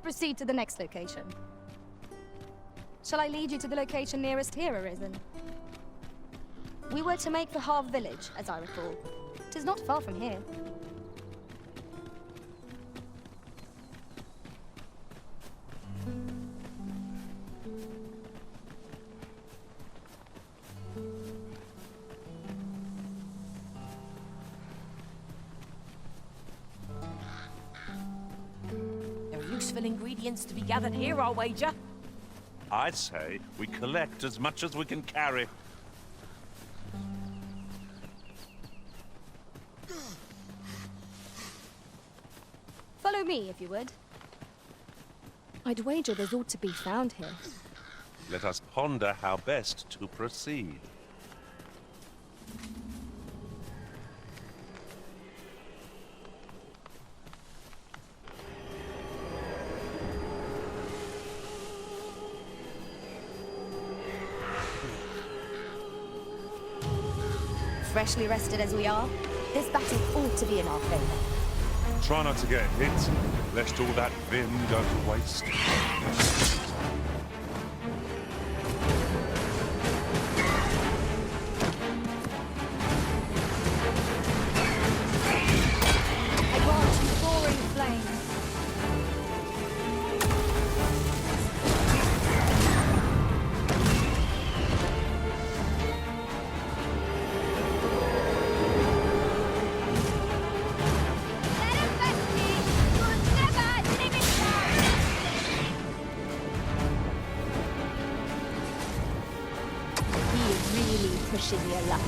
proceed to the next location. Shall I lead you to the location nearest here, Arisen? We were to make for Harv Village, as I recall. 'Tis not far from here. There are useful ingredients to be gathered here, I'll wager. I say we collect as much as we can carry. Follow me, if you would. I'd wager there's ought to be found here. Let us ponder how best to proceed. Freshly rested as we are, this battle ought to be in our favor. Try not to get hit, lest all that vim go to waste. I grant you roaring flames. Pushing your luck.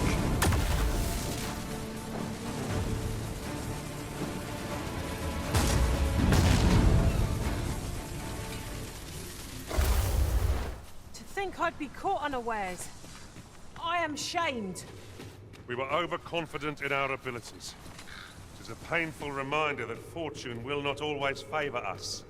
To think I'd be caught unawares. I am shamed. We were overconfident in our abilities. It is a painful reminder that fortune will not always favor us.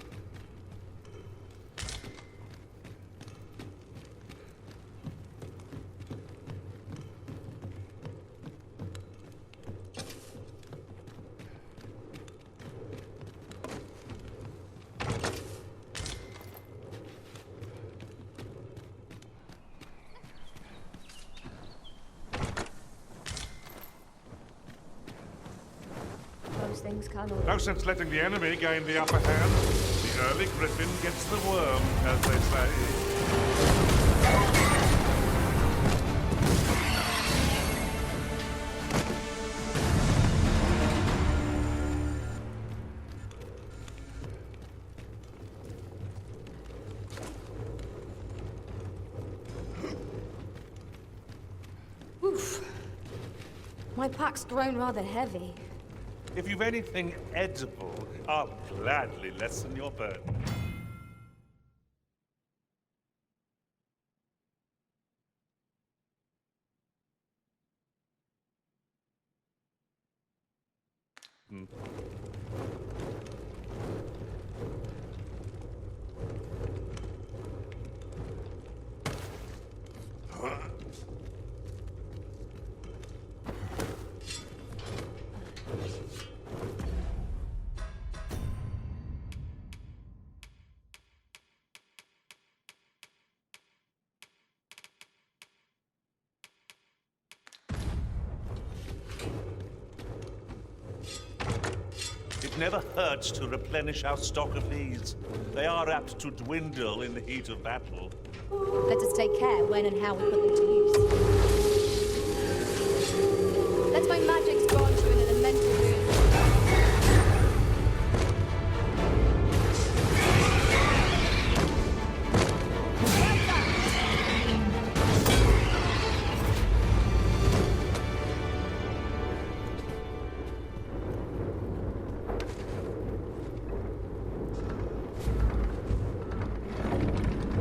Things can't No sense letting the enemy gain the upper hand. The early griffin gets the worm, as they say. Oof. My pack's grown rather heavy. If you've anything edible, I'll gladly lessen your burden. It never hurts to replenish our stock of these. They are apt to dwindle in the heat of battle. Let us take care when and how we put them to use. Let my magics grant you an elemental boon.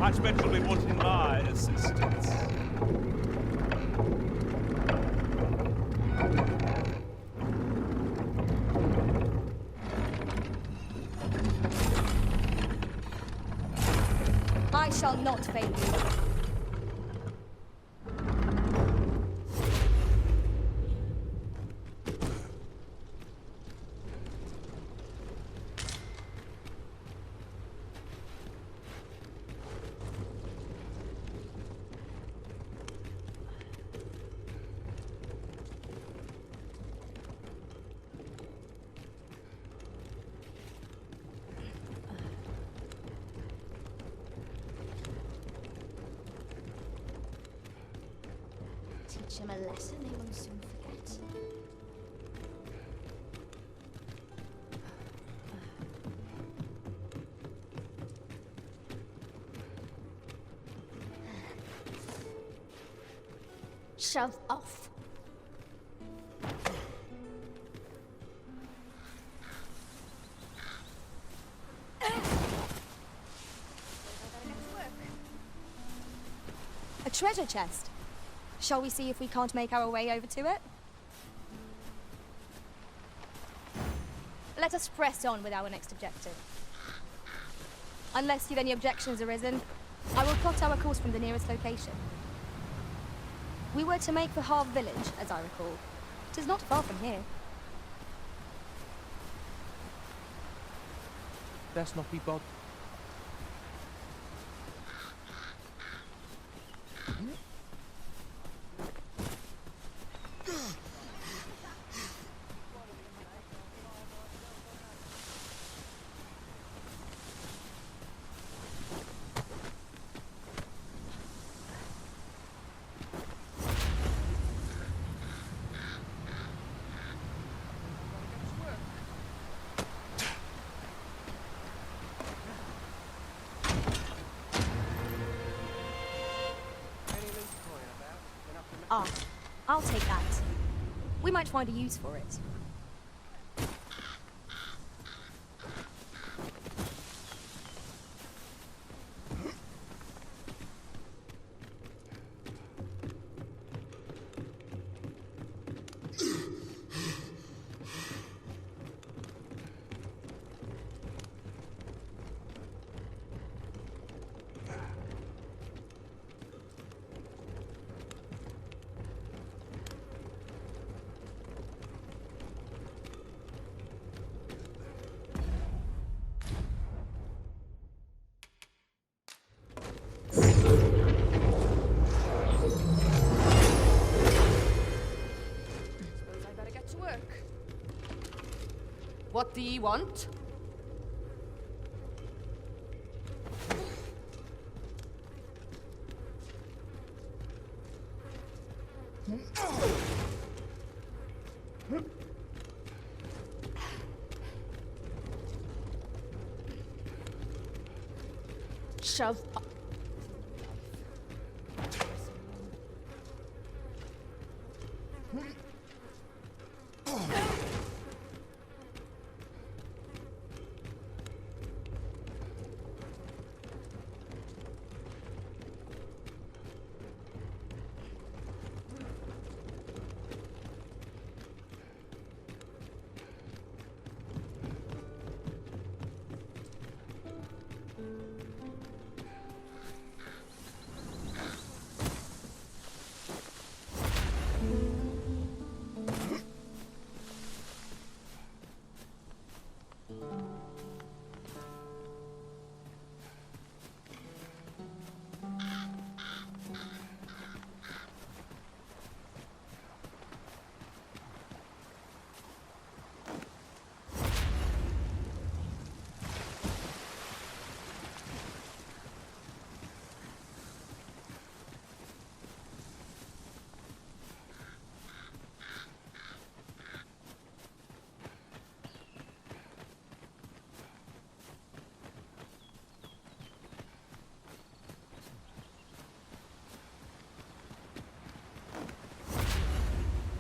I expect you'll be wanting my assistance. I shall not fail you. Teach him a lesson he will soon forget. Shove off. A treasure chest. Shall we see if we can't make our way over to it? Let us press on with our next objective. Unless you've any objections arisen, I will plot our course from the nearest location. We were to make for Harv Village, as I recall. 'Tis not far from here. Best not be bothered. Ah, I'll take that. We might find a use for it. What do ye want? Shove up.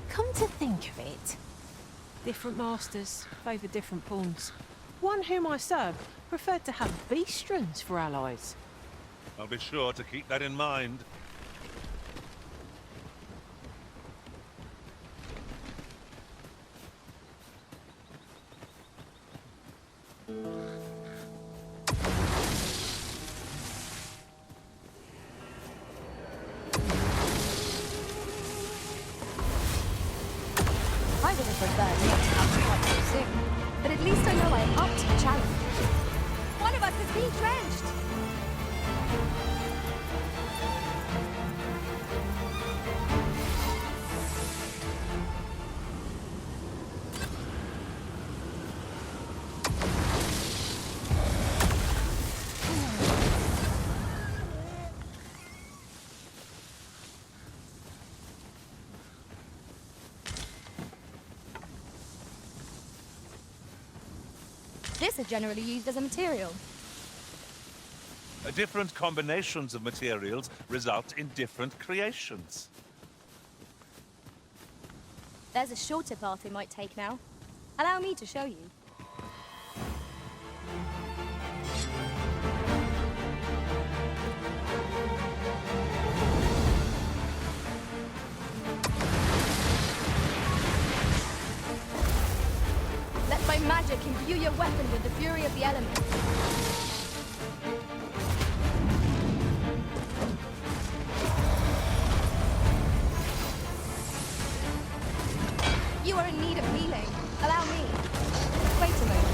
Come to think of it, different masters favour different pawns. One whom I served preferred to have beastrons for allies. I'll be sure to keep that in mind. I would have preferred not to have to quite so soon, but at least I know I am up to the challenge. One of us is being drenched! This is generally used as a material. Different combinations of materials result in different creations. There's a shorter path we might take now. Allow me to show you. Let my magic imbue your weapon with the fury of the elements. You are in need of healing. Allow me. Wait a moment.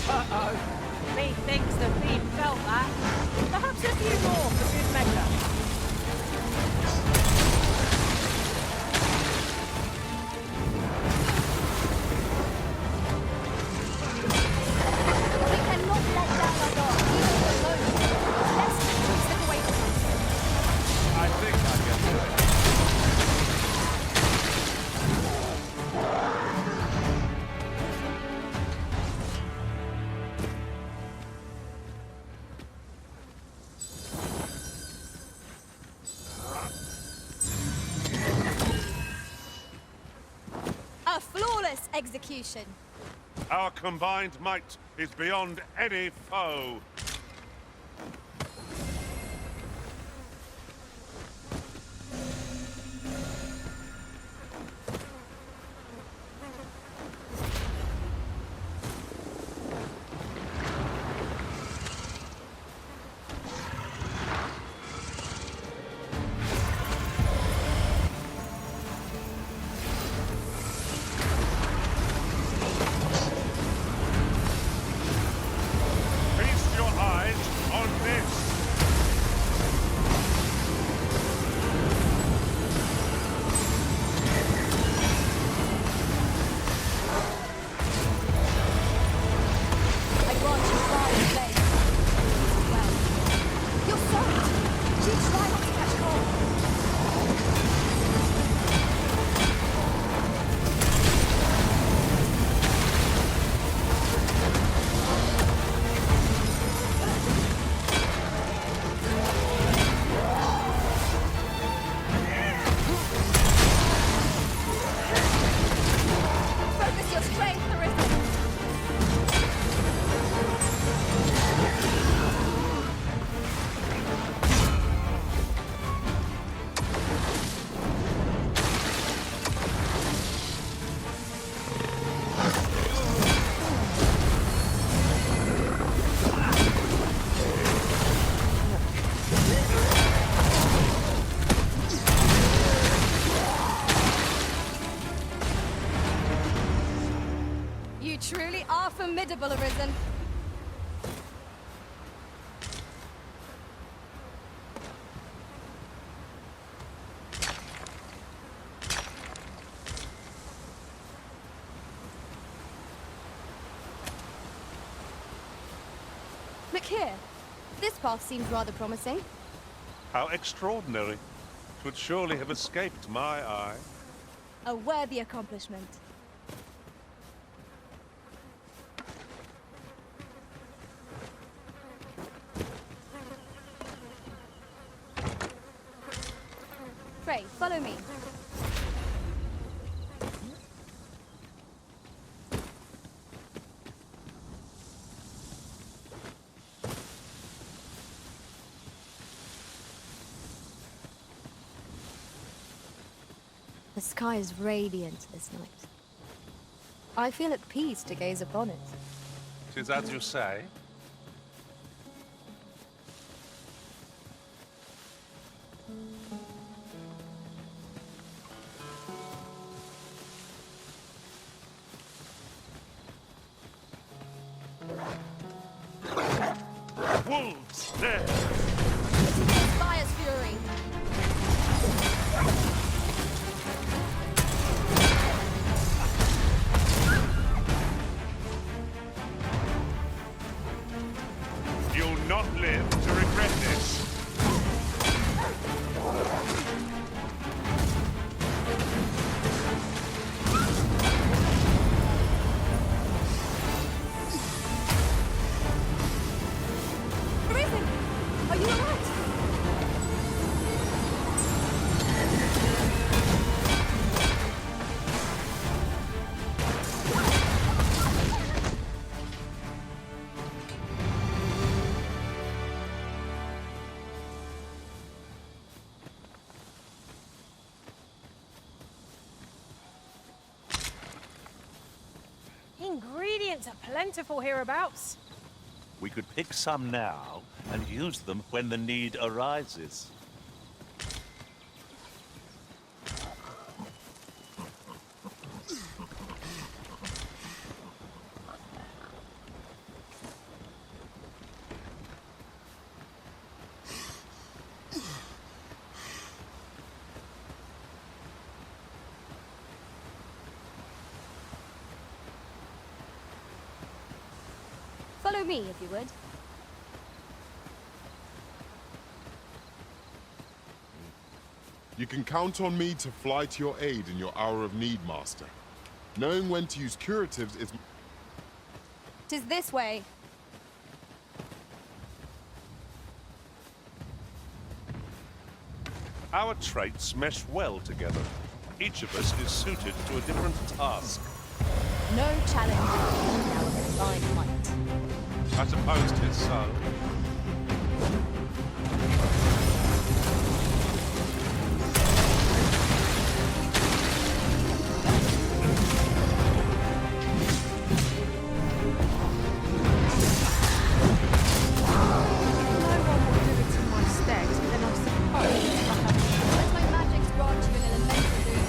Uh-oh. Methinks the fiend felt that. Perhaps a few more for good measure. We cannot let down our guard, even for a moment. Let's slip away from us. I think I can do it. A flawless execution. Our combined might is beyond any foe. Feast your eyes on this. I grant you fire and flame. Well, you're sorry. Do try not to catch cold. Focus your strength, Arisen. You truly are formidable, Arisen. Look here. This path seems rather promising. How extraordinary. It would surely have escaped my eye. A worthy accomplishment. Pray, follow me. The sky is radiant this night. I feel at peace to gaze upon it. 'Tis as you say. Wolves, there! Fire's fury. Ingredients are plentiful hereabouts. We could pick some now and use them when the need arises. Follow me, if you would. You can count on me to fly to your aid in your hour of need, Master. Knowing when to use curatives is... 'Tis this way. Our traits mesh well together. Each of us is suited to a different task. No challenge beyond our divine might. I suppose 'tis so. Let my magic grant you an elemental boon.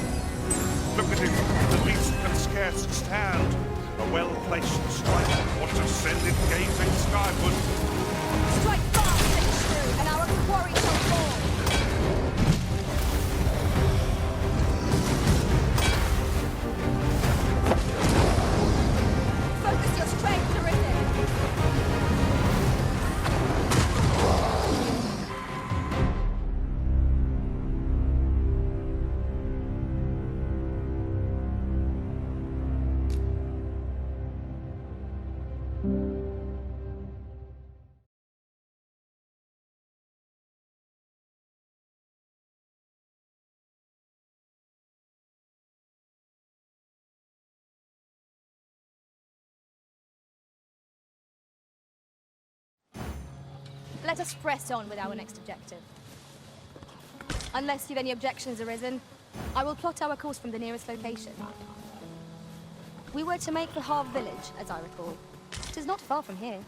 Look at him. The beast can scarce stand. A well-placed strike ought to send it gazing skyward. Strike fast and true, and our quarry shall fall. Focus your strength, Arisen. Let us press on with our next objective. Unless you've any objections arisen, I will plot our course from the nearest location. We were to make for Harv village, as I recall. It is not far from here.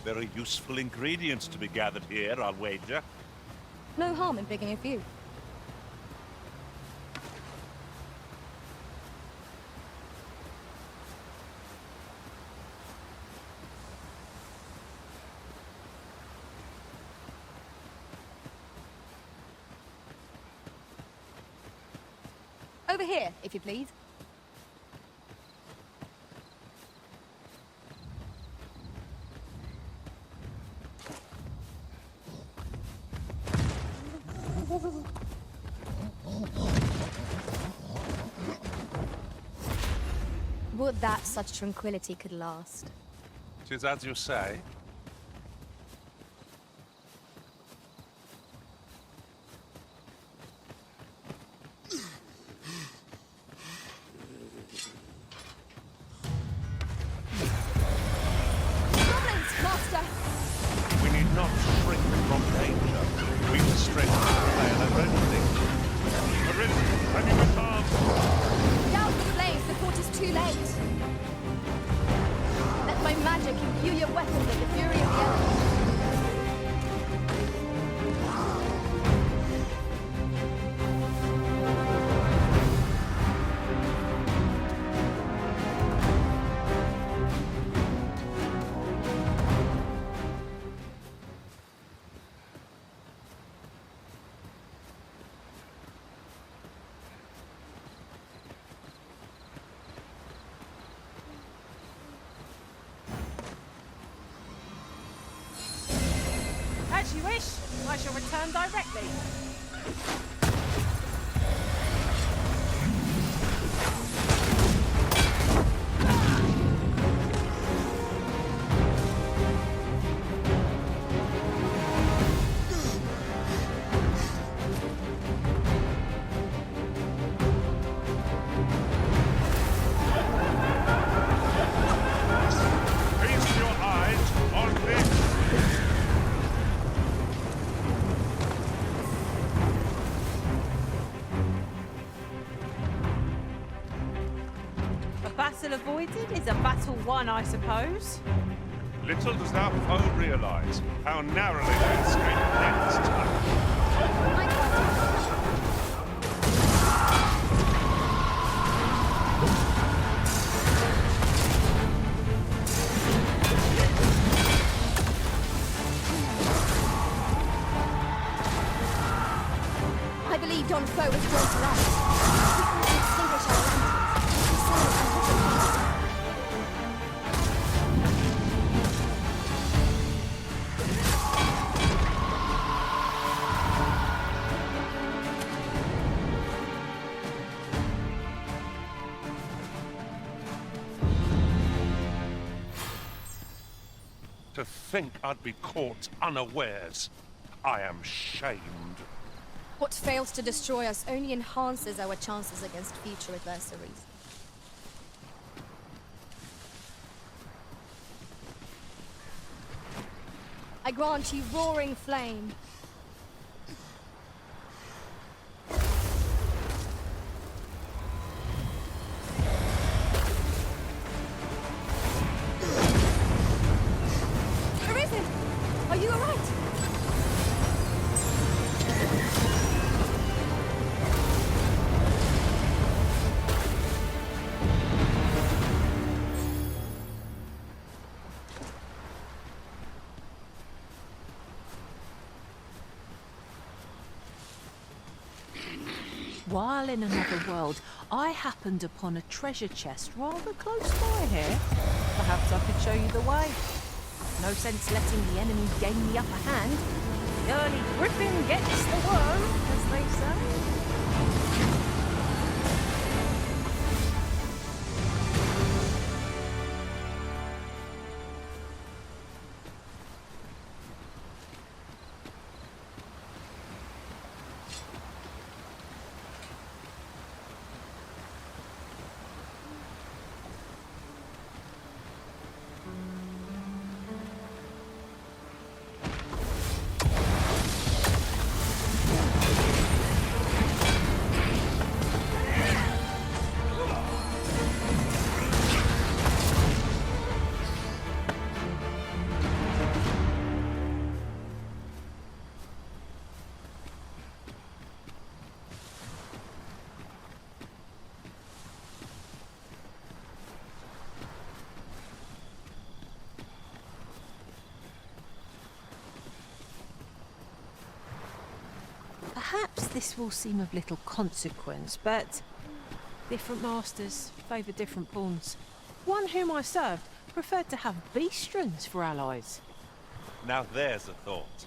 Very useful ingredients to be gathered here, I'll wager. No harm in picking a few. Over here, if you please. Would that such tranquility could last. 'Tis as you say. Goblins, Master! We need not shrink from danger. We've the strength to prevail over anything. Arisen, have you got arms? Down the flames before it is too late. Let my magic imbue your weapons with the fury of the elements. As you wish, I shall return directly. Feast your eyes on this! avoided is a battle won, I suppose. Little does thou foe realise how narrowly they escape next time. My God. I believe yon foe is drawn to us. We can extinguish our lanterns. We sail and put them out. To think I'd be caught unawares. I am shamed. What fails to destroy us only enhances our chances against future adversaries. I grant you roaring flame. Arisen! Are you alright? While in another world, I happened upon a treasure chest rather close by here. Perhaps I could show you the way. No sense letting the enemy gain the upper hand. The early griffin gets the worm, as they say. Perhaps this will seem of little consequence, but different masters favour different pawns. One whom I served preferred to have beastrons for allies. Now there's a thought.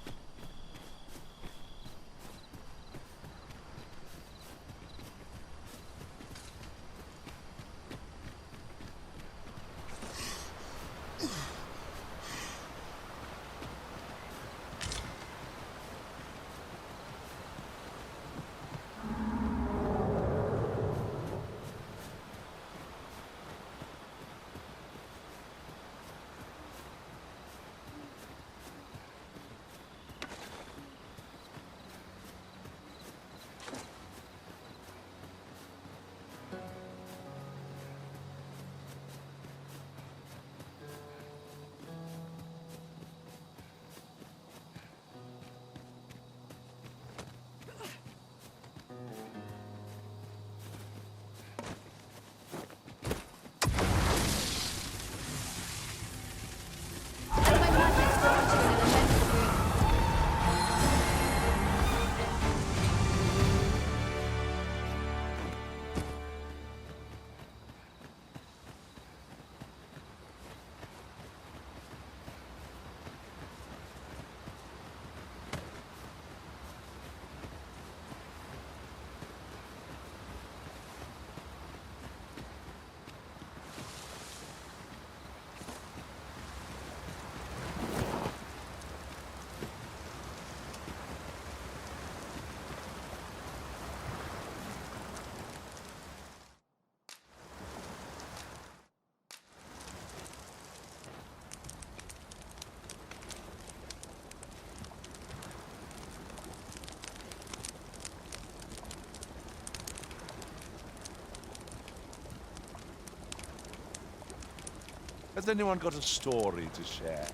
Has anyone got a story to share?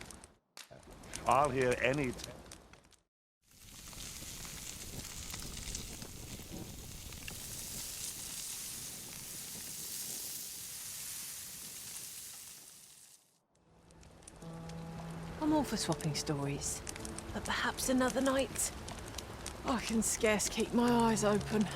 I'll hear any... I'm all for swapping stories, but perhaps another night. I can scarce keep my eyes open.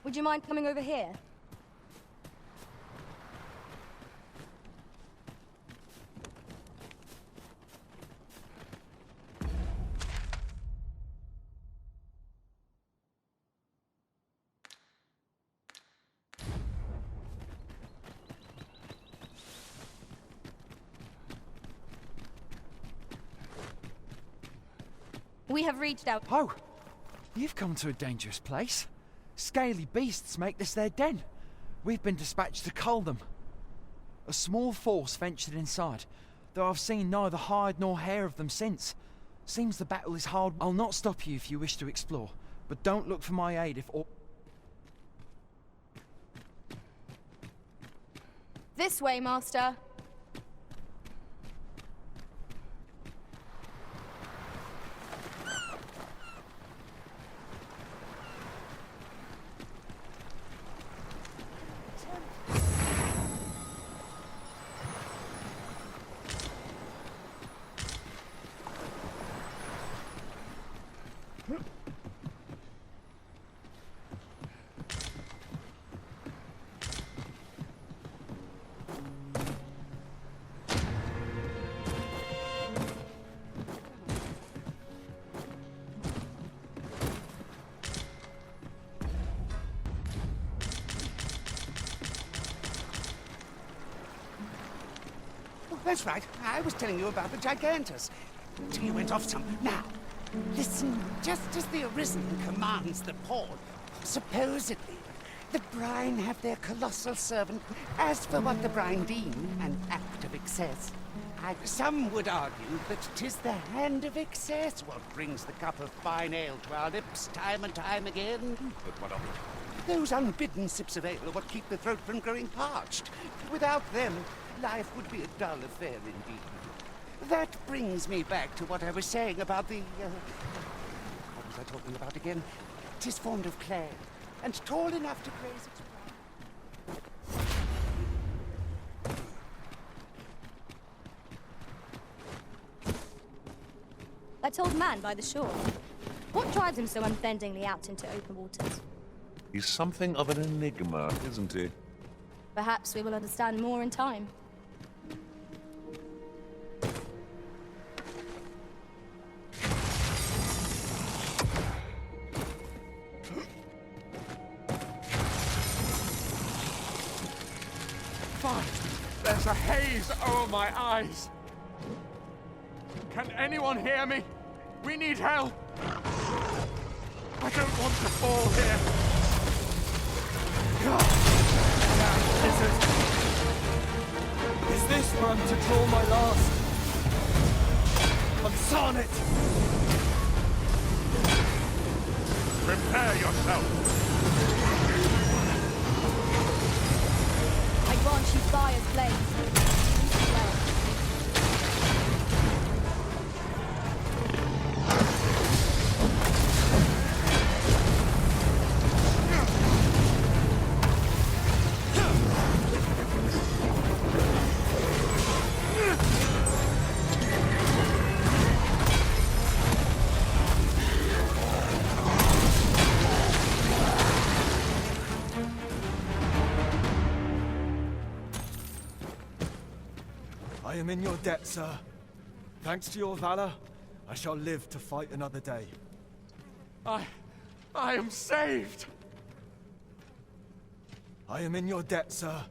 Would you mind coming over here? We have reached out. Oh, you've come to a dangerous place. Scaly beasts make this their den. We've been dispatched to cull them. A small force ventured inside, though I've seen neither hide nor hair of them since. Seems the battle is hard. I'll not stop you if you wish to explore, but don't look for my aid if all... This way, Master. That's right. I was telling you about the Gigantus. Till you went off some. Now, listen, just as the Arisen commands the port, supposedly, the Brine have their colossal servant. As for what the Brine deem an act of excess, some would argue that 'tis the hand of excess what brings the cup of fine ale to our lips time and time again. But what of it? Those unbidden sips of ale are what keep the throat from growing parched. Without them, life would be a dull affair indeed. That brings me back to what I was saying about the... what was I talking about again? 'Tis formed of clay, and tall enough to graze its... That old man by the shore. What drives him so unbendingly out into open waters? He's something of an enigma, isn't he? Perhaps we will understand more in time. Fine. There's a haze over my eyes. Can anyone hear me? We need help. I don't want to fall here. Is this where I'm to draw my last? I'm Sonnet! Prepare yourself! I grant you fire's blaze. Well, I am in your debt, sir. Thanks to your valor, I shall live to fight another day. I am saved! I am in your debt, sir.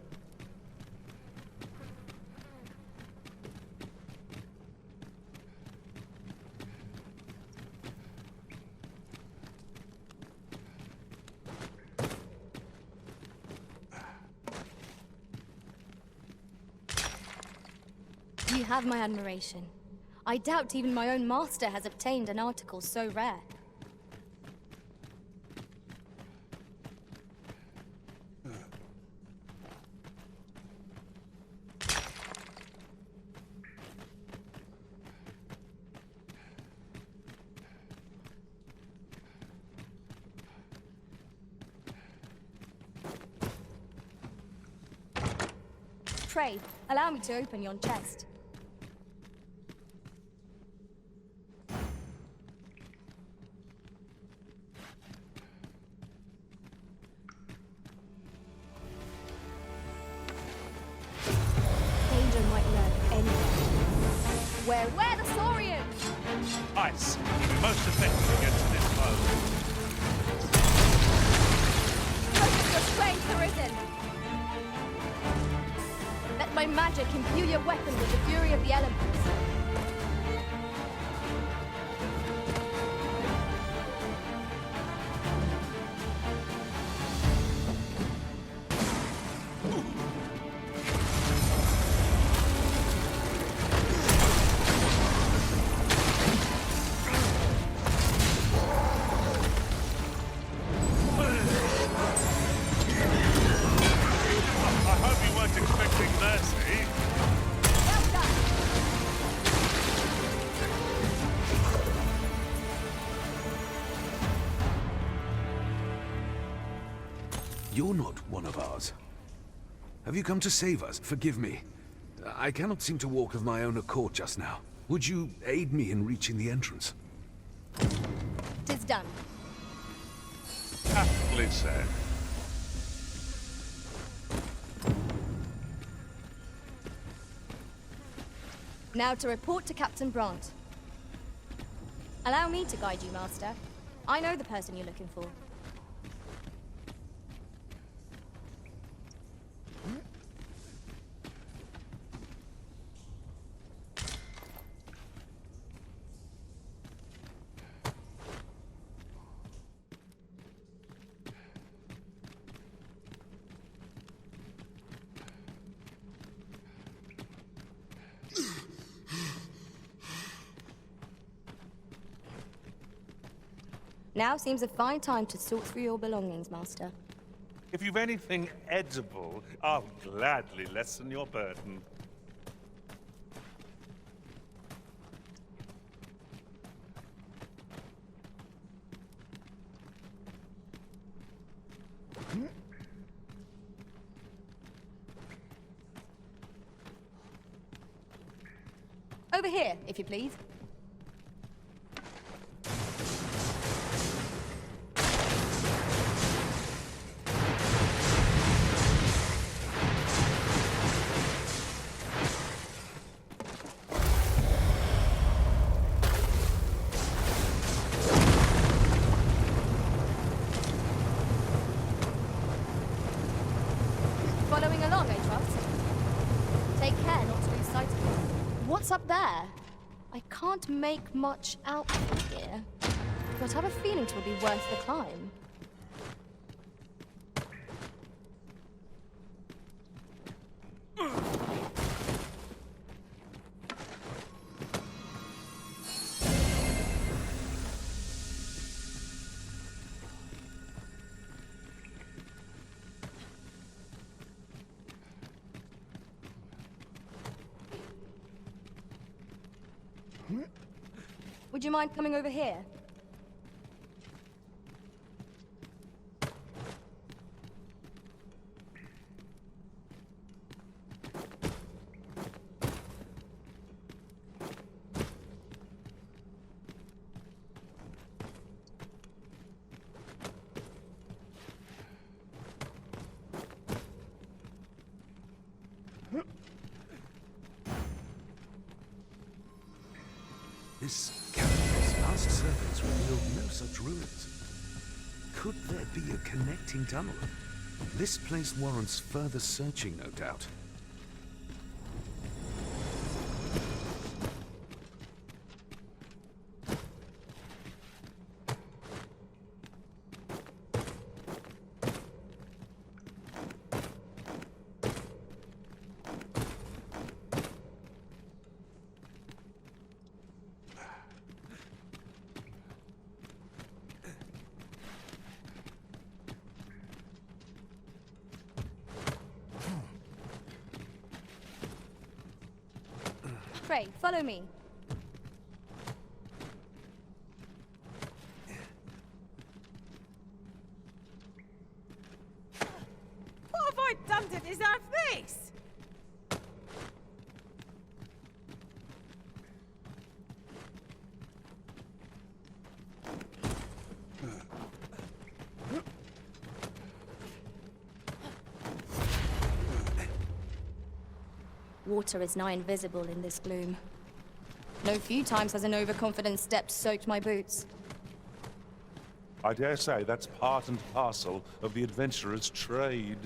you have my admiration. I doubt even my own master has obtained an article so rare. Pray, allow me to open yon chest. Danger might lurk anywhere. Where the Saurians? Ice will be most effective against this foe. Focus your strength, Arisen! Let my magic imbue your weapon with the fury of the elements. I hope you weren't expecting mercy. Well done! You're not one of ours. Have you come to save us? Forgive me. I cannot seem to walk of my own accord just now. Would you aid me in reaching the entrance? 'Tis done. Aptly said. Now to report to Captain Brant. Allow me to guide you, Master. I know the person you're looking for. Now seems a fine time to sort through your belongings, Master. If you've anything edible, I'll gladly lessen your burden. Over here, if you please. Following along, I trust. Take care not to lose sight of me. What's up there? I can't make much out from here, but I have a feeling it will be worth the climb. Would you mind coming over here? This cavern's last surveys revealed no such ruins. Could there be a connecting tunnel? This place warrants further searching, no doubt. Pray, follow me. What have I done to deserve this? Water is nigh invisible in this gloom. No few times has an overconfident step soaked my boots. I dare say that's part and parcel of the adventurer's trade.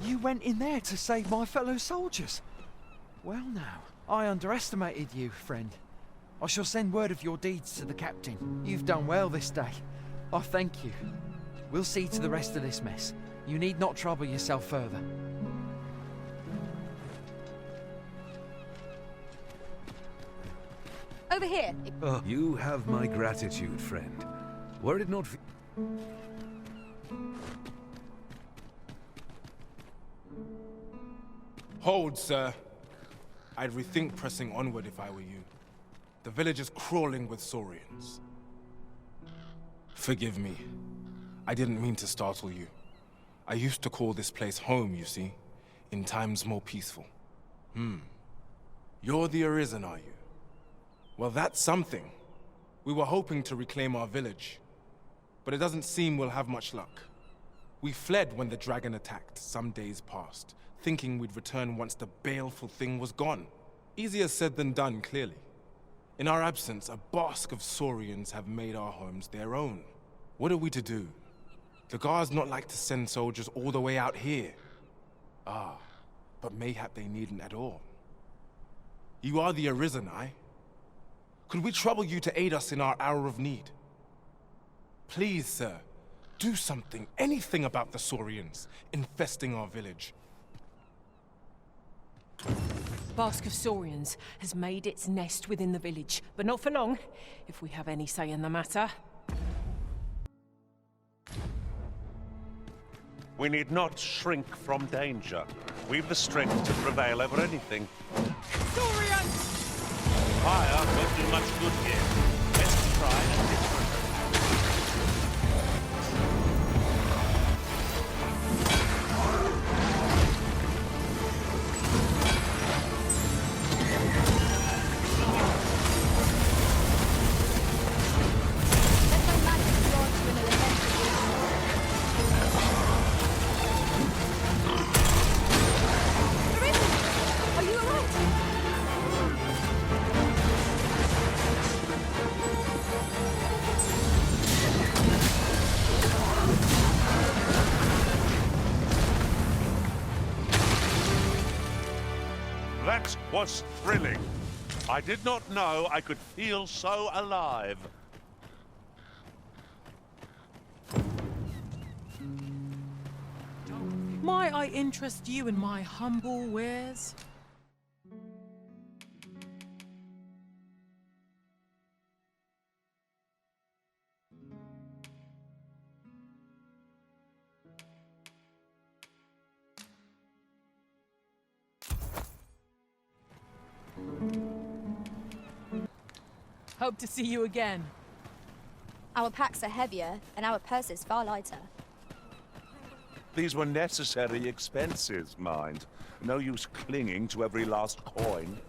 You went in there to save my fellow soldiers. Well now, I underestimated you, friend. I shall send word of your deeds to the captain. You've done well this day. I thank you. We'll see to the rest of this mess. You need not trouble yourself further. Over here. Oh, you have my gratitude, friend. Were it not for... Hold, sir. I'd rethink pressing onward if I were you. The village is crawling with Saurians. Forgive me. I didn't mean to startle you. I used to call this place home, you see, in times more peaceful. You're the Arisen, are you? Well, that's something. We were hoping to reclaim our village, but it doesn't seem we'll have much luck. We fled when the dragon attacked some days past, thinking we'd return once the baleful thing was gone. Easier said than done, clearly. In our absence, a basque of Saurians have made our homes their own. What are we to do? The guards not like to send soldiers all the way out here. Ah, but mayhap they needn't at all. You are the Arisen, aye? Could we trouble you to aid us in our hour of need? Please, sir, do something, anything about the Saurians infesting our village. Basque of Saurians has made its nest within the village, but not for long, if we have any say in the matter. We need not shrink from danger. We've the strength to prevail over anything. Saurians! Fire won't do much good here. Let's try a different That was thrilling. I did not know I could feel so alive. Might I interest you in my humble wares? Hope to see you again. Our packs are heavier, and our purses far lighter. These were necessary expenses, mind. No use clinging to every last coin.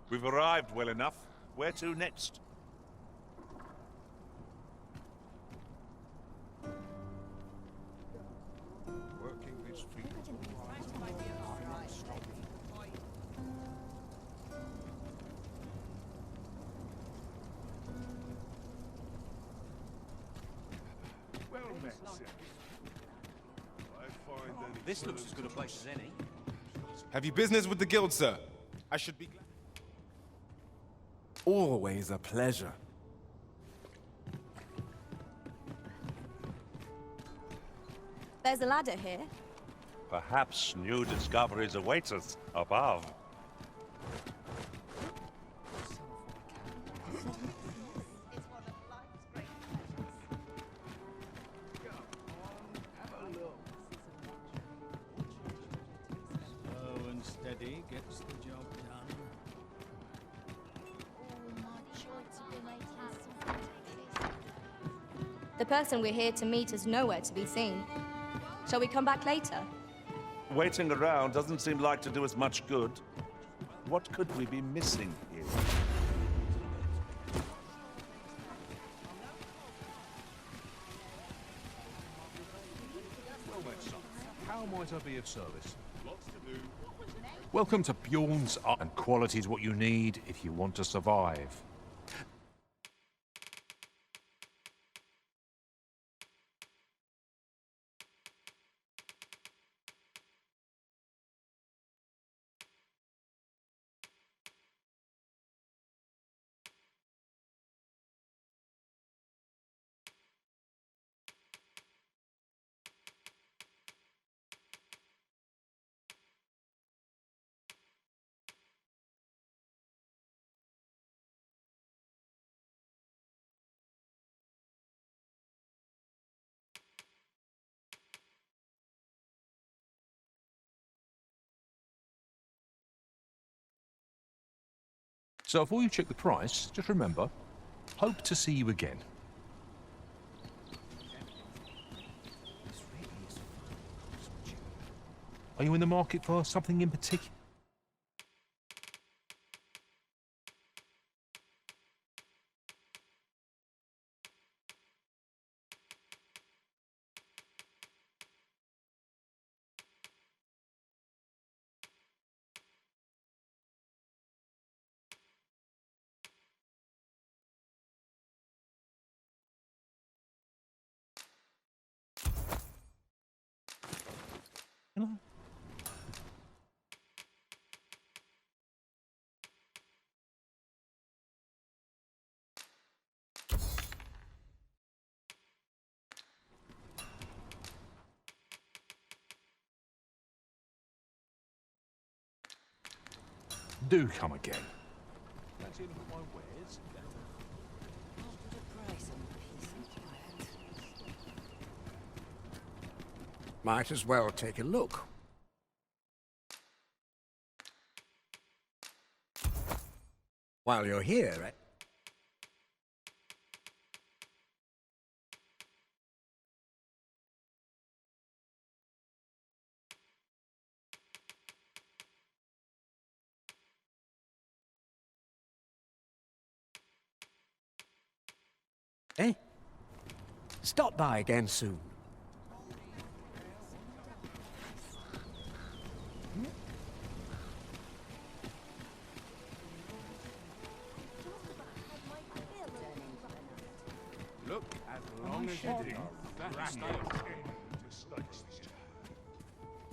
We've arrived well enough. Where to next? Working this field. Well met, sir. I find that This looks as good a place as any. Have you business with the guild, sir? I should be glad. Always a pleasure. There's a ladder here. Perhaps new discoveries await us above. Slow and steady gets the job done. The person we're here to meet is nowhere to be seen. Shall we come back later? Waiting around doesn't seem like to do us much good. What could we be missing here? Well met, son. How might I be of service? Lots to do. Welcome to Bjorn's Art, and quality is what you need if you want to survive. So before you check the price, just remember, hope to see you again. Are you in the market for something in particular? Do come again. Fancy a look at my wares? Might as well take a look. While you're here, eh? Eh? Stop by again soon. Look, as long as you do.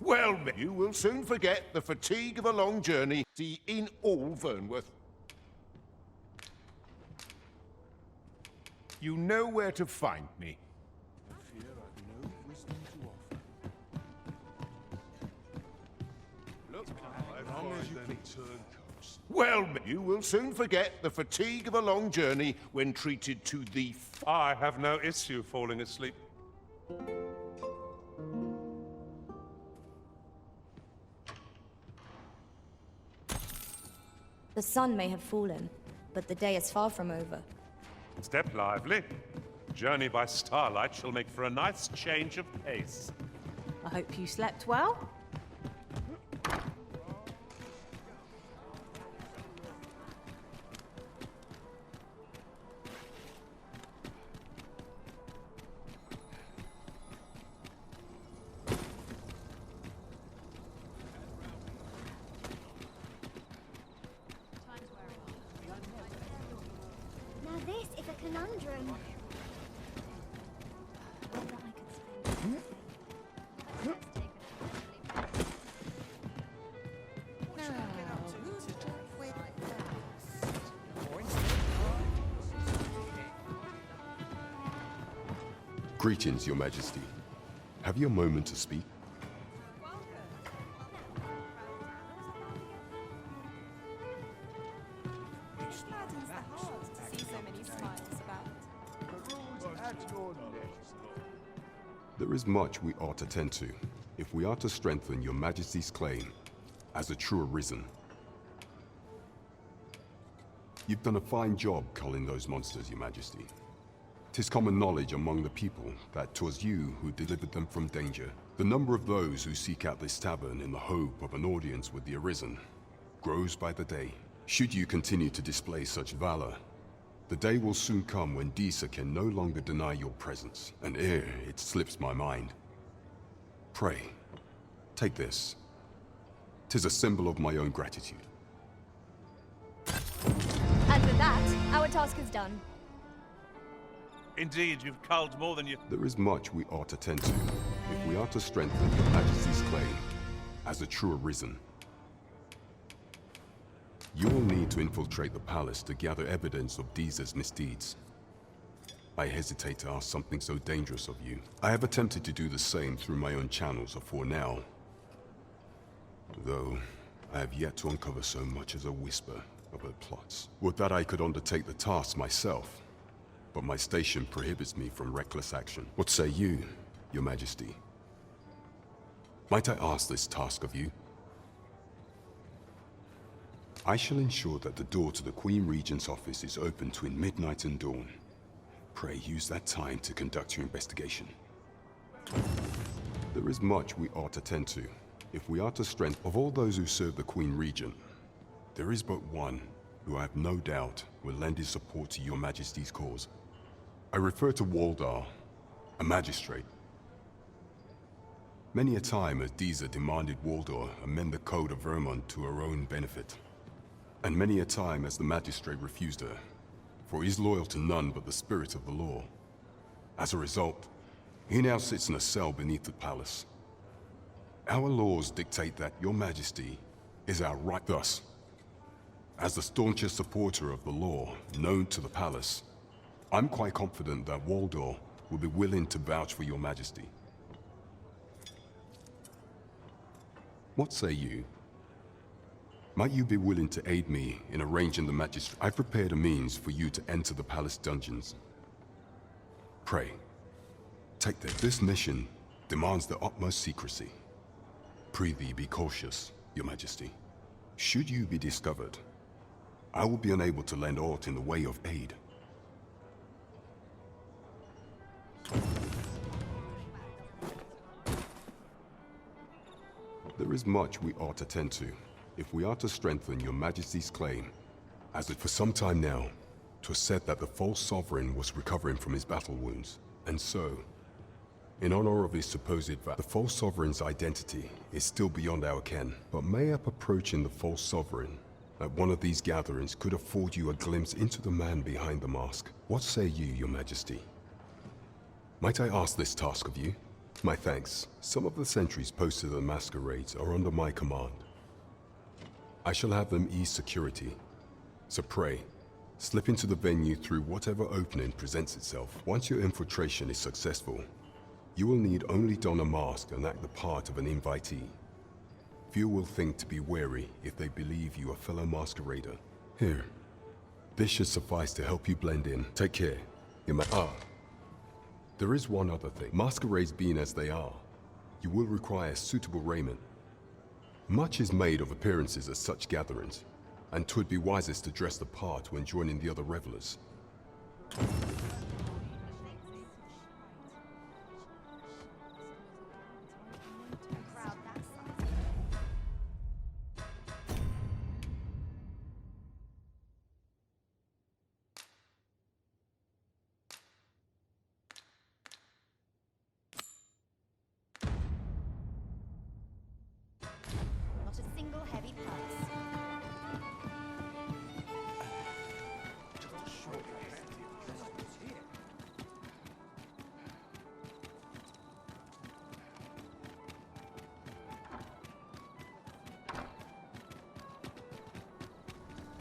Well, you will soon forget the fatigue of a long journey. See in all Vernworth. You know where to find me. Look, as long as you please. Well, you will soon forget the fatigue of a long journey when treated to the... I have no issue falling asleep. The sun may have fallen, but the day is far from over. Step lively. Journey by starlight shall make for a nice change of pace. I hope you slept well. Now this is a conundrum. Greetings, Your Majesty. Have you a moment to speak? There is much we ought to tend to, if we are to strengthen Your Majesty's claim as a true Arisen. You've done a fine job culling those monsters, Your Majesty. 'Tis common knowledge among the people that 'twas you who delivered them from danger. The number of those who seek out this tavern in the hope of an audience with the Arisen grows by the day. Should you continue to display such valor, the day will soon come when Disa can no longer deny your presence, and ere it slips my mind. Pray, take this. 'Tis a symbol of my own gratitude. And with that, our task is done. Indeed, you've culled more than you... There is much we ought to tend to, if we are to strengthen Your Majesty's claim as a true Arisen. You will need to infiltrate the palace to gather evidence of Disa's misdeeds. I hesitate to ask something so dangerous of you. I have attempted to do the same through my own channels afore now, though I have yet to uncover so much as a whisper of her plots. Would that I could undertake the task myself, but my station prohibits me from reckless action. What say you, Your Majesty? Might I ask this task of you? I shall ensure that the door to the Queen Regent's office is open between midnight and dawn. Pray use that time to conduct your investigation. There is much we ought to tend to. If we are to strengthen of all those who serve the Queen Regent, there is but one who I have no doubt will lend his support to your Majesty's cause. I refer to Waldar, a magistrate. Many a time has Deezer demanded Waldar amend the Code of Vermont to her own benefit. And many a time has the magistrate refused her, for he is loyal to none but the spirit of the law. As a result, he now sits in a cell beneath the palace. Our laws dictate that your Majesty is our right. Thus, as the staunchest supporter of the law known to the palace, I'm quite confident that Waldor will be willing to vouch for your Majesty. What say you? Might you be willing to aid me in arranging the magistrate? I've prepared a means for you to enter the palace dungeons. Pray, take this. This mission demands the utmost secrecy. Prithee, be cautious, your Majesty. Should you be discovered, I will be unable to lend aught in the way of aid. There is much we ought to tend to, if we are to strengthen your Majesty's claim, as it for some time now, 'twas said that the false sovereign was recovering from his battle wounds, and so, in honor of his supposed the false sovereign's identity is still beyond our ken, but mayhap approaching the false sovereign at one of these gatherings could afford you a glimpse into the man behind the mask. What say you, your Majesty? Might I ask this task of you? My thanks. Some of the sentries posted at the masquerades are under my command. I shall have them ease security. So pray, slip into the venue through whatever opening presents itself. Once your infiltration is successful, you will need only don a mask and act the part of an invitee. Few will think to be wary if they believe you a fellow masquerader. Here, this should suffice to help you blend in. Take care. There is one other thing. Masquerades being as they are, you will require suitable raiment. Much is made of appearances at such gatherings, and 'twould be wisest to dress the part when joining the other revelers. Not a single heavy purse.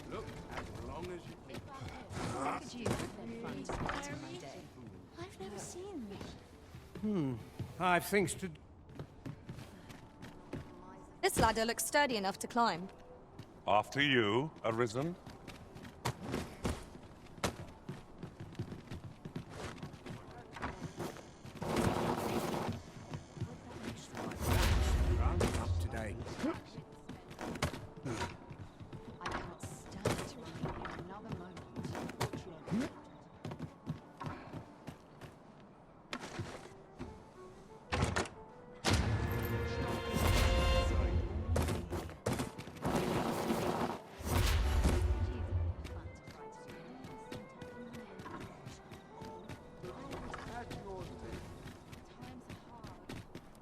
Look, as long as you please. Look at you, they're fun to write in my day. I've never seen I've things to... This ladder looks sturdy enough to climb. After you, Arisen. Up to date. I cannot stand to remain here another moment.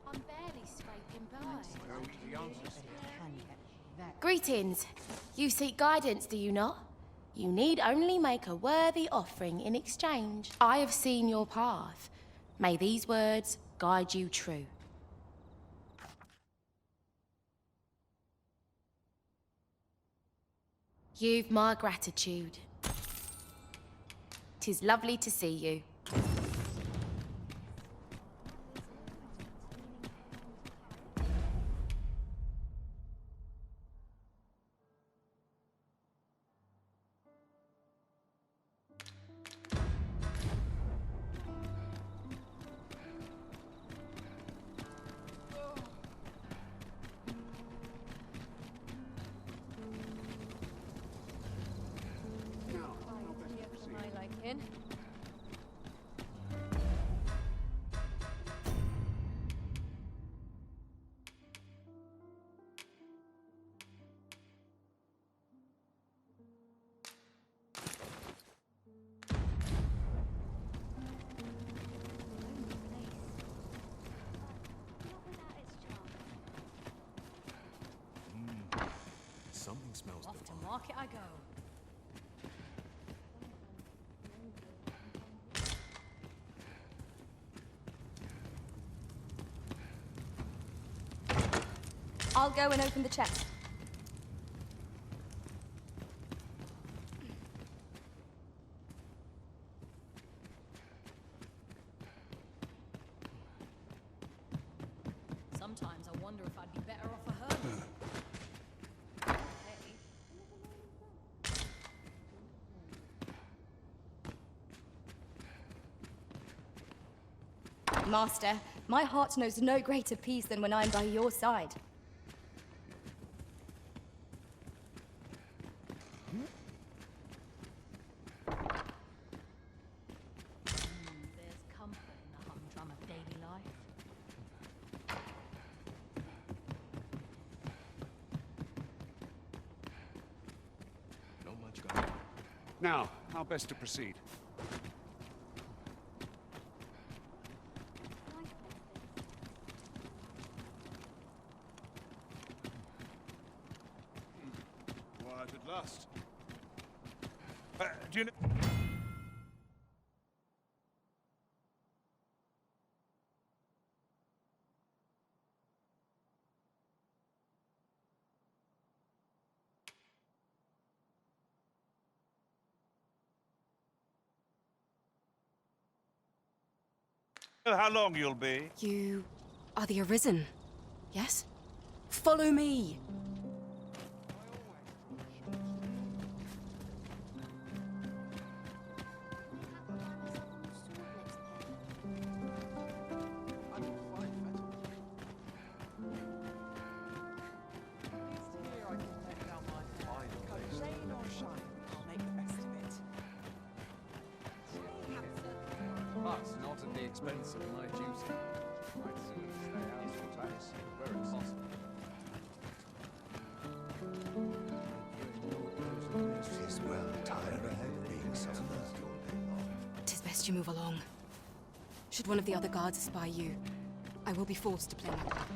I'm barely scraping by. Greetings. You seek guidance, do you not? You need only make a worthy offering in exchange. I have seen your path. May these words guide you true. You've my gratitude. 'Tis lovely to see you. in. Something smells Off to market I go. I'll go and open the chest. Sometimes I wonder if I'd be better off a hermit. Master, my heart knows no greater peace than when I'm by your side. There's comfort in the humdrum of daily life. Not much going on. Now, how best to proceed? Quiet at last. Do you know... How long you'll be? You are the Arisen, yes? Follow me! But not at the expense of my duty. I'd sooner stay out of tax where it's possible. She's well tired of being so alert. 'Tis best you move along. Should one of the other guards spy you, I will be forced to play my part.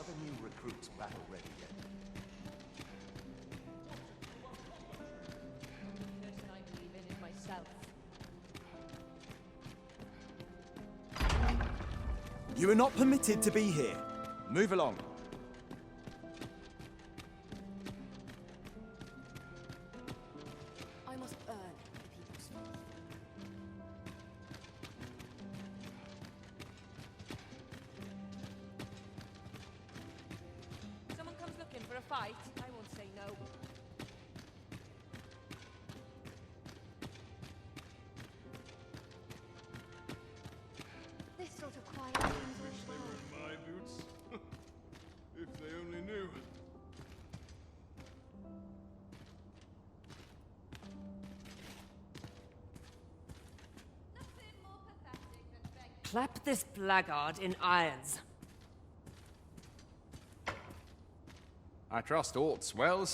the new recruits battle ready yet? The person I believe in is myself. You are not permitted to be here. Move along. I must earn the people's faith. Someone comes looking for a fight, I won't say no. This sort of quiet seems worthwhile. My boots. If they only knew. Clap this blackguard in irons. I trust aught's well.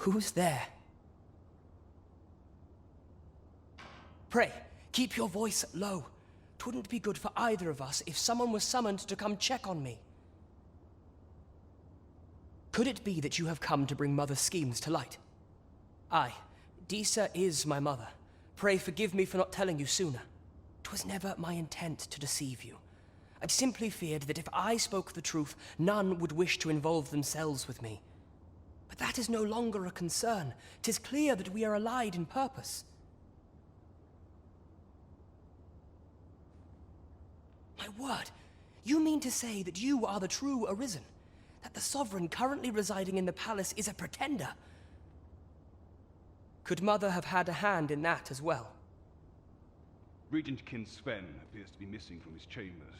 Who's there? Pray, keep your voice low. 'Twouldn't be good for either of us if someone was summoned to come check on me. Could it be that you have come to bring Mother's schemes to light? Aye, Disa is my mother. Pray forgive me for not telling you sooner. 'Twas never my intent to deceive you. I'd simply feared that if I spoke the truth, none would wish to involve themselves with me. But that is no longer a concern. 'Tis clear that we are allied in purpose. My word, you mean to say that you are the true Arisen? That the Sovereign currently residing in the palace is a pretender? Could Mother have had a hand in that as well? Regent Kin Sven appears to be missing from his chambers.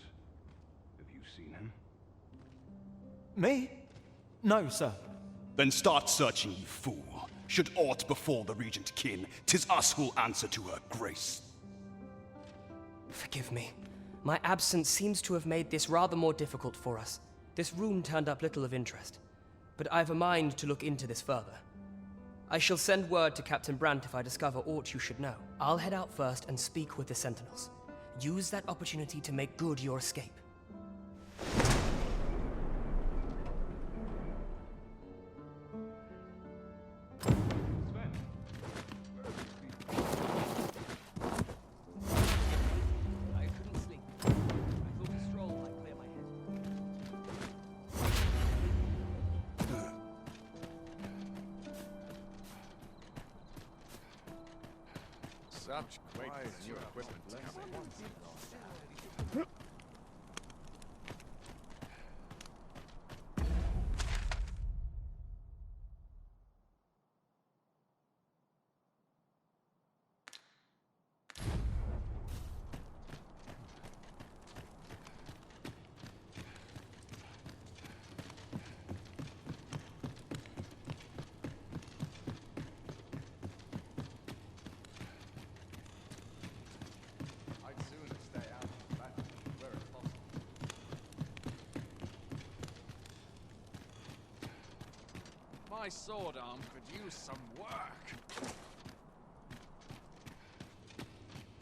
Have you seen him? Me? No, sir. Then start searching, you fool. Should aught befall the Regent Kin, 'tis us who'll answer to her grace. Forgive me. My absence seems to have made this rather more difficult for us. This room turned up little of interest, but I've a mind to look into this further. I shall send word to Captain Brandt if I discover aught you should know. I'll head out first and speak with the Sentinels. Use that opportunity to make good your escape. Such great new equipment. My sword arm could use some work.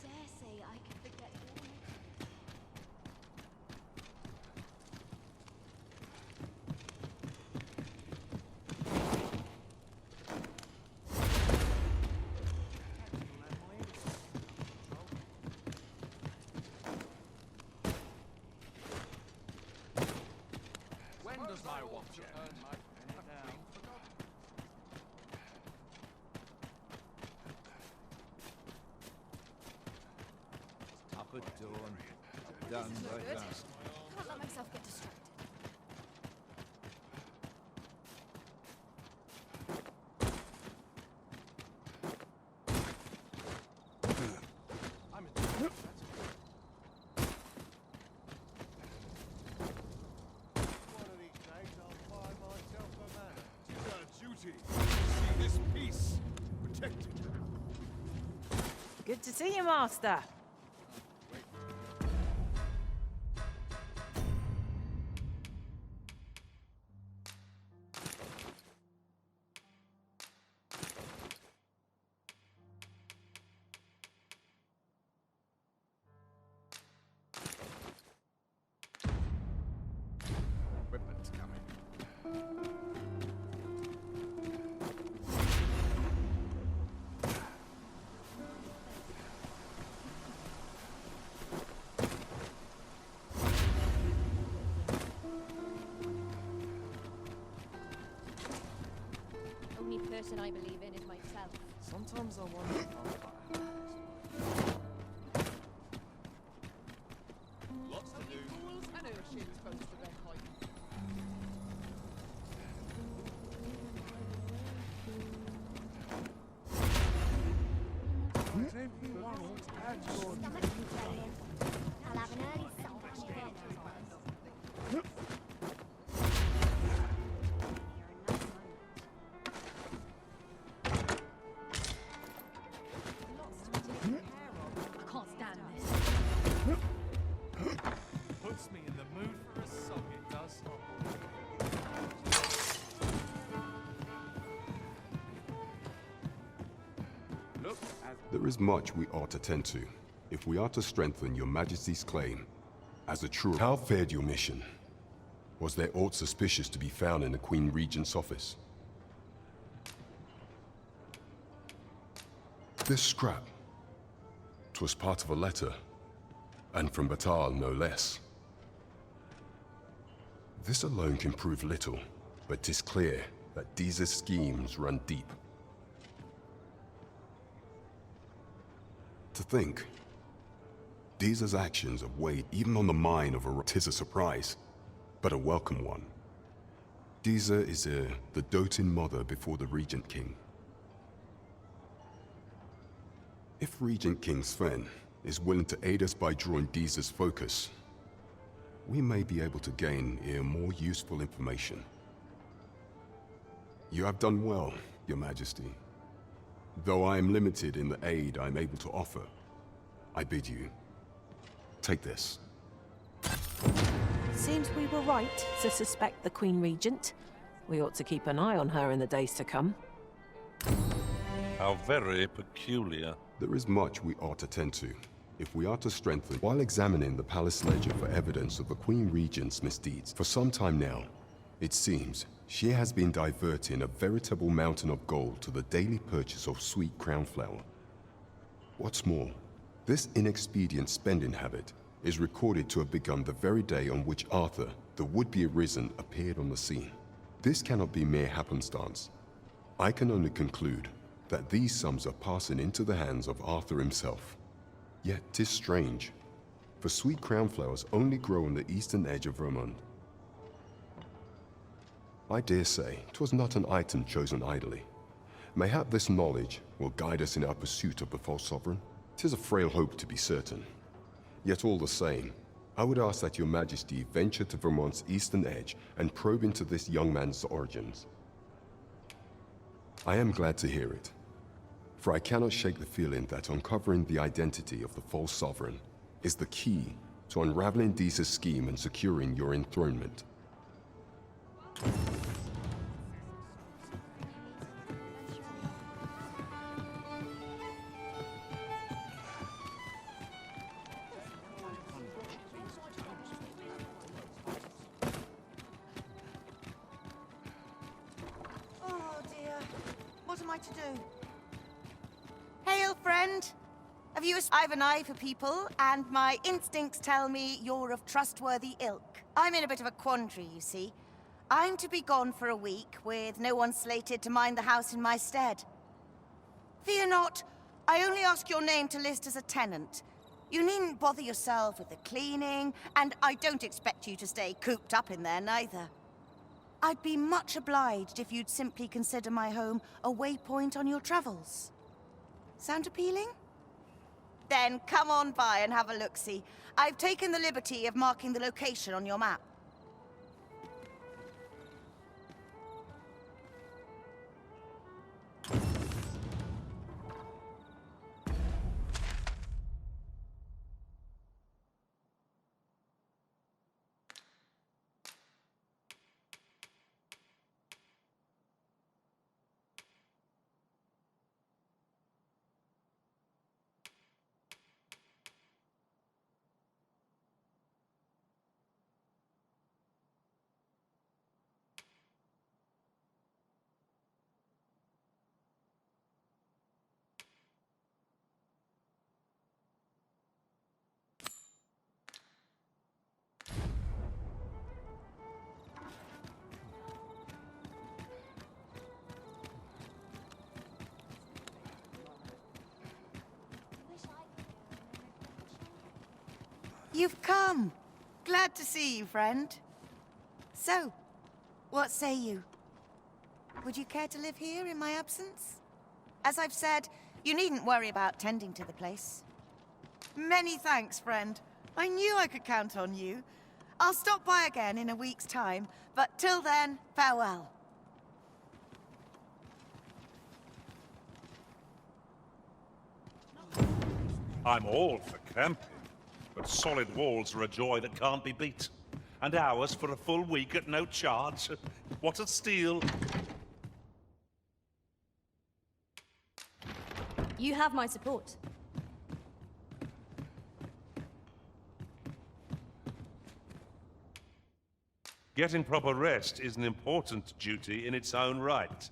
Dare say I can forget all as my watch. Up at dawn. Done This is no by good. dusk. Can't let myself get distracted. Good to see you, Master. Equipment's coming. Only person I believe in is myself. Sometimes I wonder if I'm better. Lots to do. I know shit's supposed to be like. I'll have an early supper. I can't stand this. Puts me in the mood for a song, it does. Look, There is much we ought to tend to, if we are to strengthen your Majesty's claim as a true... How fared your mission? Was there aught suspicious to be found in the Queen Regent's office? This scrap. 'Twas part of a letter, and from Batal no less. This alone can prove little, but 'tis clear that Deeza's schemes run deep. To think, Deeza's actions have weighed even on the mind of a... 'Tis a surprise, but a welcome one. Deeza is the doting mother before the Regent King. If Regent King Sven is willing to aid us by drawing Deeza's focus, we may be able to gain more useful information. You have done well, Your Majesty. Though I am limited in the aid I'm able to offer, I bid you, take this. Seems we were right to suspect the Queen Regent. We ought to keep an eye on her in the days to come. How very peculiar. There is much we ought to tend to, if we are to strengthen... While examining the palace ledger for evidence of the Queen Regent's misdeeds, for some time now, it seems she has been diverting a veritable mountain of gold to the daily purchase of sweet crown flower. What's more, this inexpedient spending habit is recorded to have begun the very day on which Arthur, the would-be arisen, appeared on the scene. This cannot be mere happenstance. I can only conclude that these sums are passing into the hands of Arthur himself. Yet 'tis strange, for sweet crown flowers only grow on the eastern edge of Vermont. I dare say 'twas not an item chosen idly. Mayhap this knowledge will guide us in our pursuit of the false sovereign. 'Tis a frail hope to be certain. Yet all the same, I would ask that your Majesty venture to Vermont's eastern edge and probe into this young man's origins. I am glad to hear it, for I cannot shake the feeling that uncovering the identity of the false sovereign is the key to unraveling Deeza's scheme and securing your enthronement. Oh dear. What am I to do? Hail, friend. Have you I've an eye for people, and my instincts tell me you're of trustworthy ilk. I'm in a bit of a quandary, you see. I'm to be gone for a week, with no one slated to mind the house in my stead. Fear not, I only ask your name to list as a tenant. You needn't bother yourself with the cleaning, and I don't expect you to stay cooped up in there neither. I'd be much obliged if you'd simply consider my home a waypoint on your travels. Sound appealing? Then come on by and have a look-see. I've taken the liberty of marking the location on your map. You've come. Glad to see you, friend. So, what say you? Would you care to live here in my absence? As I've said, you needn't worry about tending to the place. Many thanks, friend. I knew I could count on you. I'll stop by again in a week's time, but till then, farewell. I'm all for camping, but solid walls are a joy that can't be beat. And ours for a full week at no charge. What a steal. You have my support. Getting proper rest is an important duty in its own right.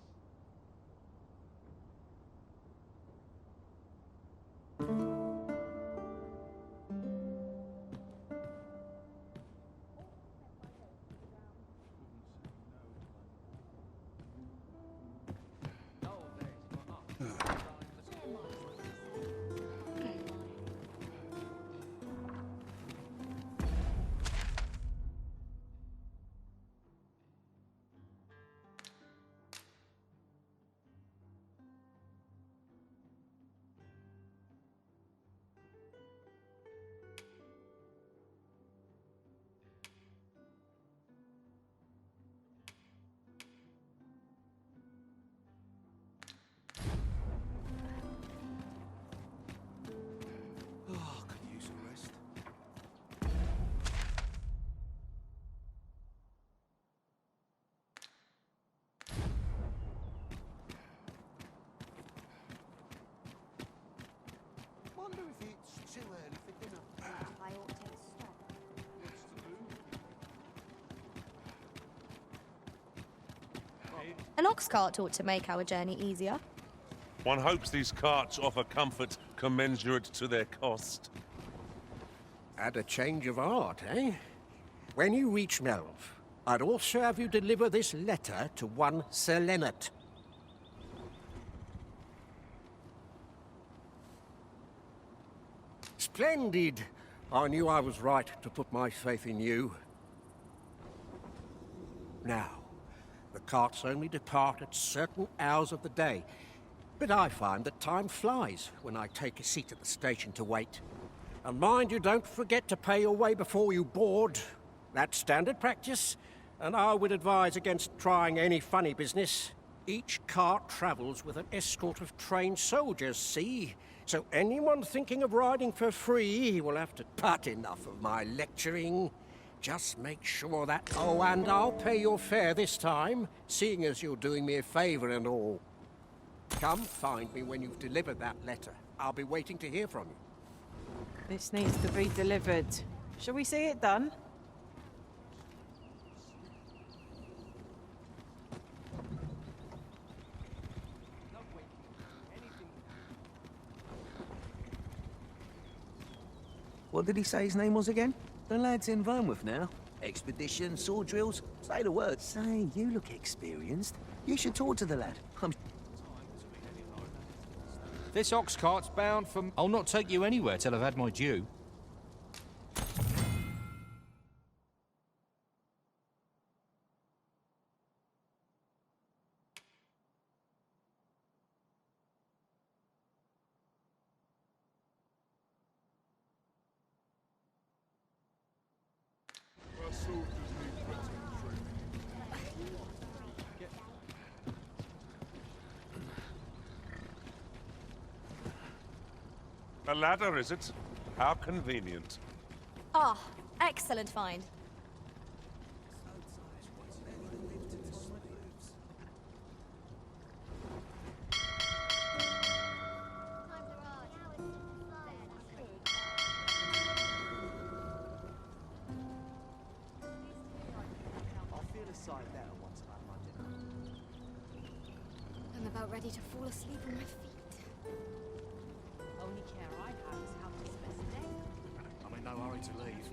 Wonder if it's too early for dinner. I ought to stop. An ox cart ought to make our journey easier. One hopes these carts offer comfort commensurate to their cost. Add a change of art, eh? When you reach Melv, I'd also have you deliver this letter to one Sir Leonard. Splendid! I knew I was right to put my faith in you. Now, the carts only depart at certain hours of the day, but I find that time flies when I take a seat at the station to wait. And mind you don't forget to pay your way before you board. That's standard practice, and I would advise against trying any funny business. Each cart travels with an escort of trained soldiers, see? So anyone thinking of riding for free will have to put enough of my lecturing. Just make sure that... Oh, and I'll pay your fare this time, seeing as you're doing me a favour and all. Come find me when you've delivered that letter. I'll be waiting to hear from you. This needs to be delivered. Shall we see it done? What did he say his name was again? The lad's in Vermouth now. Expedition, sword drills, say the word. Say, you look experienced. You should talk to the lad. This ox cart's bound for... I'll not take you anywhere till I've had my due. A ladder, is it? How convenient. Ah, excellent find. I'm about ready to fall asleep on my feet. Only care I have is how to spend the day. I'm in no hurry to leave.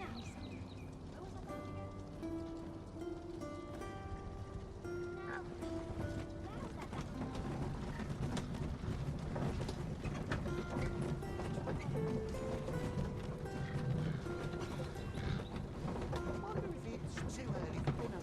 I wonder if it's too early for dinner.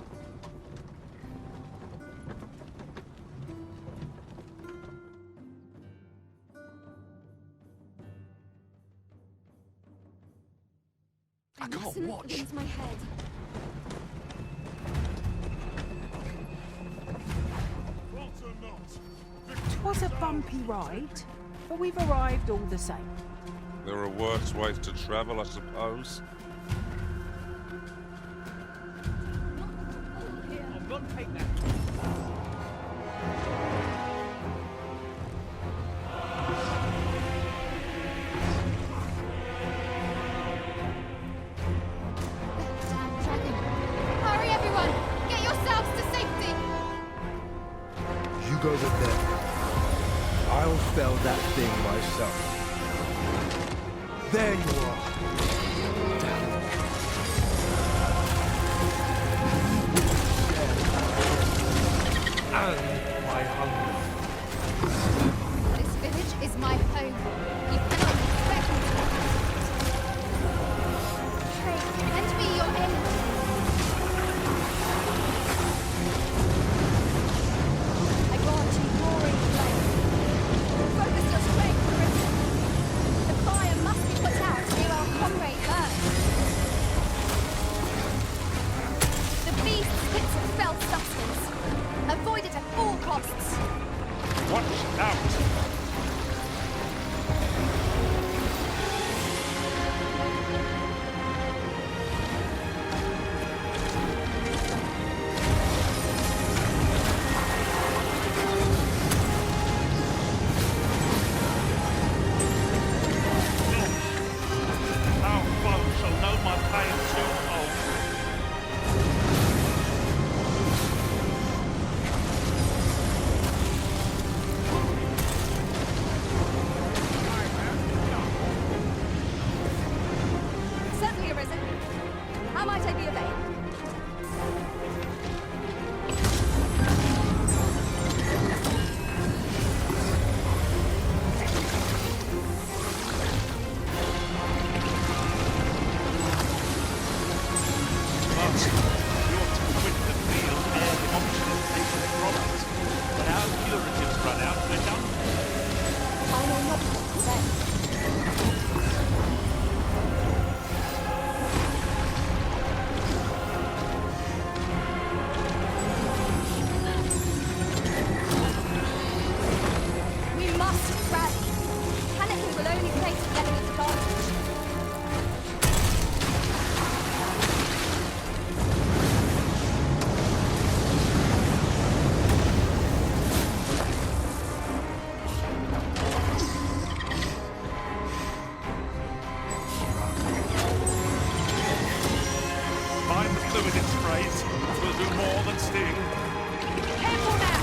I can't Mustn't watch. lose my head. Twas a bumpy ride, but we've arrived all the same. There are worse ways to travel, I suppose. I've got to take that. Damn dragon. Hurry, everyone! Get yourselves to safety! You go with them. I'll fell that thing myself. There you are. And my hunger. This village is my home. You cannot expect me to Pray, lend me your energy. I grant you roaring flame. Focus your strength, Carissa. The fire must be put out ere our comrade burns. The beast spits a fell substance. Avoid it at all costs. Watch out! Our foe shall know my pain too old. Certainly arisen. How might I be of aid? But you're too quick to feel air the option of taking it from us. When our curatives run out, we're done. I know not what to say. We must rally. Panicking will only play to the enemy's advantage. Mind the fluid it sprays. Will do more than sting. Careful now!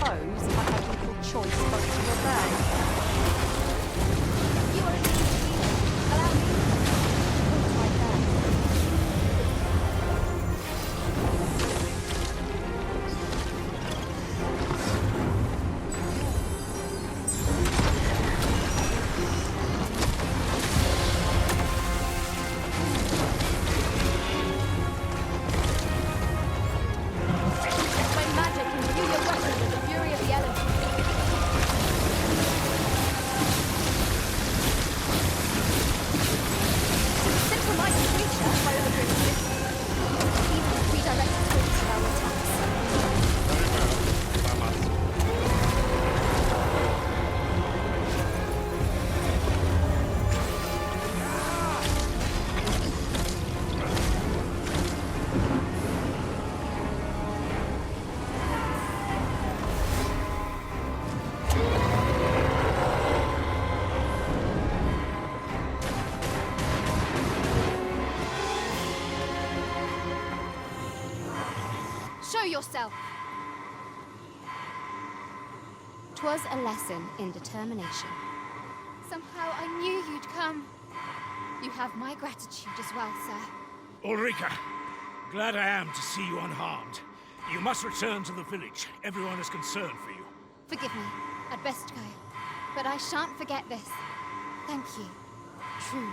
suppose I have little choice but to obey. You are indeed allow me. Hold right there. My magic can view your weapon with the fury of the elements. Simple like a creature, however primitive, even redirected towards our attacks. Very well. I must. Show yourself! 'Twas a lesson in determination. Somehow I knew you'd come. You have my gratitude as well, sir. Ulrika, glad I am to see you unharmed. You must return to the village. Everyone is concerned for you. Forgive me. I'd best go. But I shan't forget this. Thank you. Truly.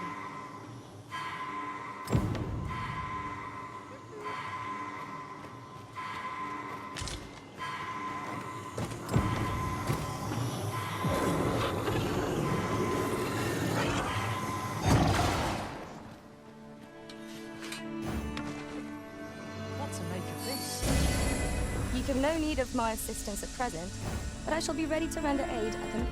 What to make of this? You have no need of my assistance at present, but I shall be ready to render aid at an